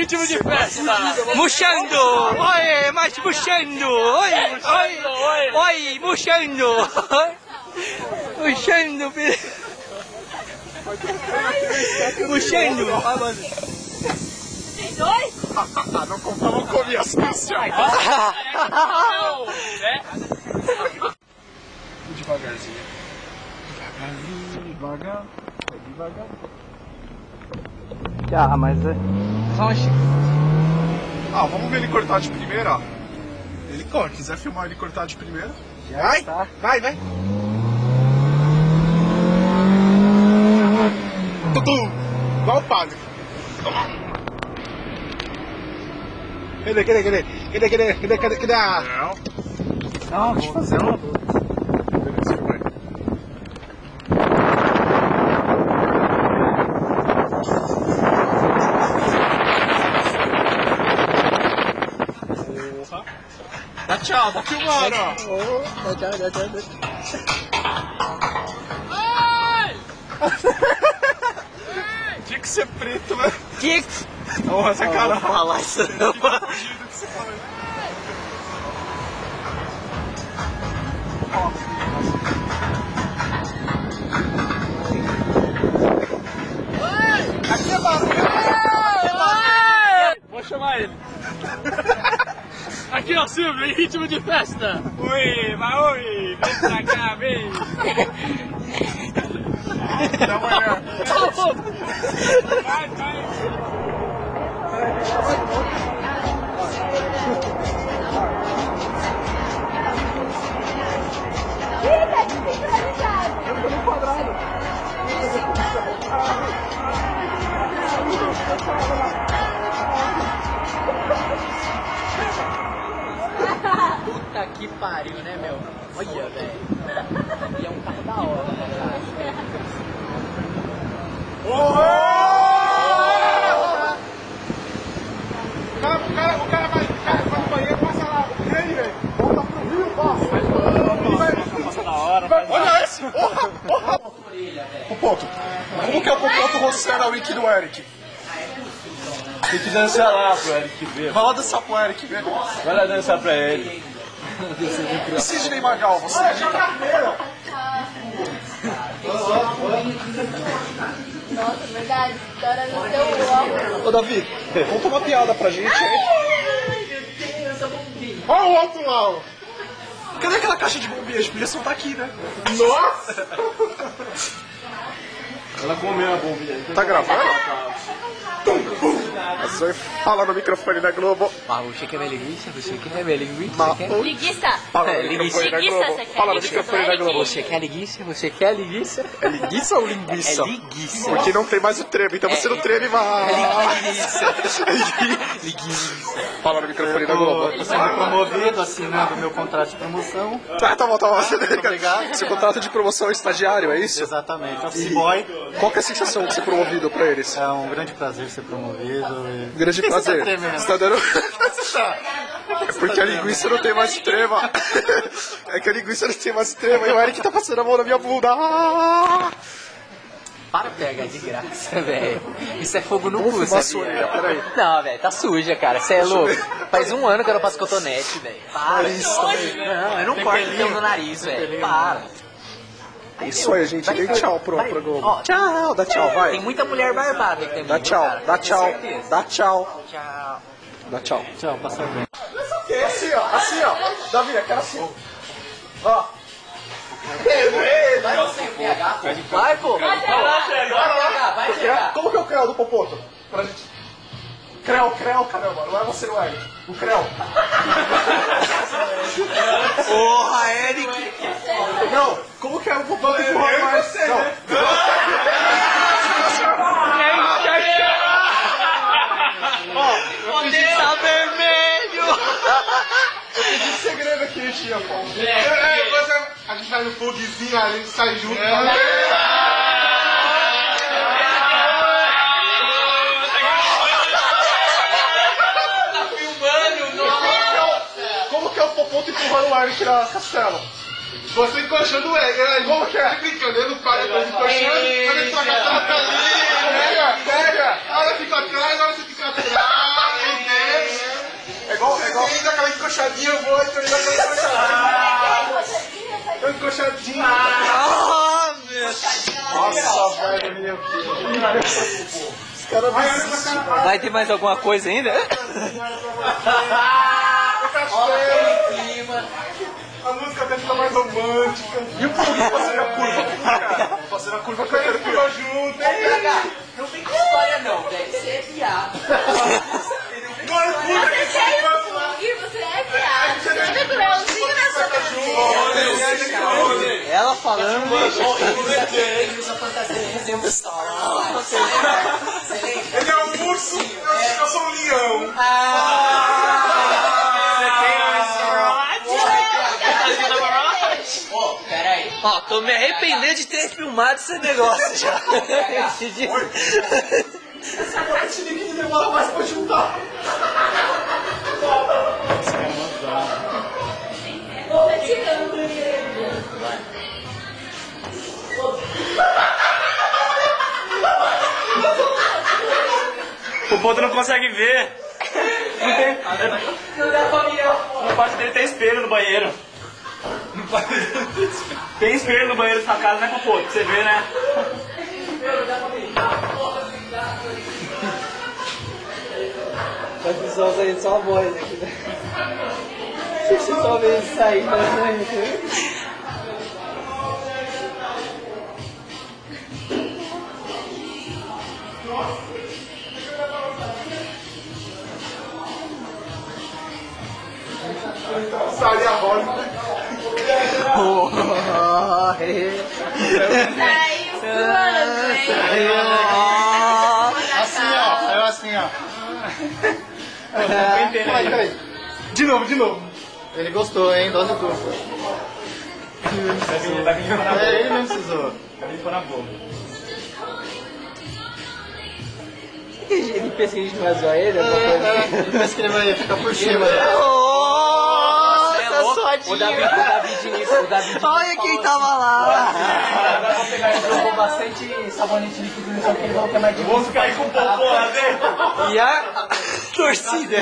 ritmo de festa! Murchando! Oi, mas murchando! Oi, oi, oi, murchando! Murchando, filho! Murchando! Tem dois? Não comia assim, devagarzinho. Devagar. Ah, mas é só um chico. Vamos ver ele cortar de primeira? Ele corta, quiser filmar ele cortar de primeira? Vai, tá. Vai. Tutu! Igual o padre. Cadê a... Não, deixa eu fazer uma. Beleza, vai. Dá tchau, tá filmando, ó. Tchau. Tinha que ser preto, né? Que? Porra, essa cara. Não falar isso não. Aqui é barulho. Vou chamar ele. Aqui, ó, Silvio, em ritmo de festa. Oi, vem pra cá, vem. Dá uma olhada. Vai. Fica desincronizado. Puta que pariu, né, meu? Olha, velho. E é um carro da hora, né, cara? O cara vai no banheiro, passa lá. E aí, velho? Volta pro Rio, passa. Passa da hora, Olha esse! Porra! Popoto, como que é o Popoto Rossera a wiki do Eric? Tem que dançar lá pro Eric ver. Vai lá dançar pro Eric, velho. Vai lá dançar pra ele. E Sidney Magal, você acredita? Nossa, verdade. História no teu óculos. Ô, Davi, conta uma piada pra gente aí. Olha o outro lá, ó. Cadê aquela caixa de bombinhas? Podia soltar aqui, né? Nossa! Ela comeu a bombinha. Tá gravando? Você fala no microfone da Globo. Ah, você quer minha linguiça? Você quer minha linguiça? Preguiça. Fala no linguiça. microfone da Preguiça, Globo. você quer Fala no linguiça microfone do da Eric? Globo. Você quer linguiça? Você quer linguiça? É linguiça ou linguiça? É linguiça. Porque não tem mais o treme, então você não treme mais. Linguiça. Fala no microfone da Globo. Tô sendo promovido, assinando meu contrato de promoção. Tá bom. obrigado. Seu contrato de promoção é estagiário, é isso? Exatamente. Office boy. Qual que é a sensação de ser promovido pra eles? É um grande prazer ser promovido. Grande prazer. tremendo? Você tá dando... É porque a linguiça não tem mais trema. É que a linguiça não tem mais trema. E o Eric tá passando a mão na minha bunda. Para pegar de graça, velho. Isso é fogo no Vamos cu, fumar sabia? sua orelha, peraí. Não, velho, tá suja, cara. Você é louco. Faz um ano que eu não passo cotonete, velho. Para. isso também. Não, eu não corto pelo no nariz, velho. Para. É isso aí, gente. Dê tchau pro Globo. Ó, Tchau, dá tchau, vai. tem muita mulher barbada aqui também. Dá tchau, cara. dá Tenho tchau, certeza. dá tchau. Tchau. Dá tchau. Tchau, passa bem. Assim, ó. Davi, aquela assim. Ó. Vai você, PH, pô. Vai, pô. Vai pegar. Como que é o creu do Popoto? Pra gente... Creu, caramba. Não é você, não é. O creu. Porra, Eric. Não, como que é o Popoto empurrando mais? Não. Ó, Tá vermelho. eu pedi segredo aqui, tia, pô. A gente vai no foguezinho, a gente sai junto. Como que é o Popoto empurrando o Eric na castela? Você encoxando o Eric, como que é? Brincando, ele não para, depois encoxando, quando ele tá gastando a ali, pega, a hora fica atrás, a hora você fica atrás. igual aquela encoxadinha, eu vou, então ele dá aquela encoxadinha. Tô encoxadinho. Ah, meu. Nossa, velho, meu Deus. Os caras não. Vai ter mais alguma coisa ainda? A música até fica mais romântica. E o povo fazendo a curva? Cara, fazendo a curva que eu quero ficar junto. Não tem história não, velho. Você é viado. Mano, puta que Você é e você é viado. Você deve cruelzinho na sua cabeça. Ela falando. Ele usa fantasia de exemplo só. ele é um urso, eu sou um leão. Peraí. Ó, tô me arrependendo de ter filmado esse negócio já. Esse link demora mais pra juntar. O ponto não consegue ver. Não dá pra mirar. No quarto dele tem espelho no banheiro. Tem espelho no banheiro da sua casa, né, Popoto? Você vê, né? O pessoal saindo só a voz aqui, né? Você só vê ele sair, né? Sai a roda. Assim, ó. Saiu assim, ó. Peraí. De novo. Ele gostou, hein? Dose dupla. Ele mesmo precisou. Ele ficou na boca. Ele pensa que a gente não vai zoar ele? Ele pensa que ele vai ficar por cima. Nossa, O David olha quem tava lá. ele jogou bastante sabonete líquido no chão que ele falou que é mais difícil. Vamos ficar aí com o popô lá dentro. E a torcida.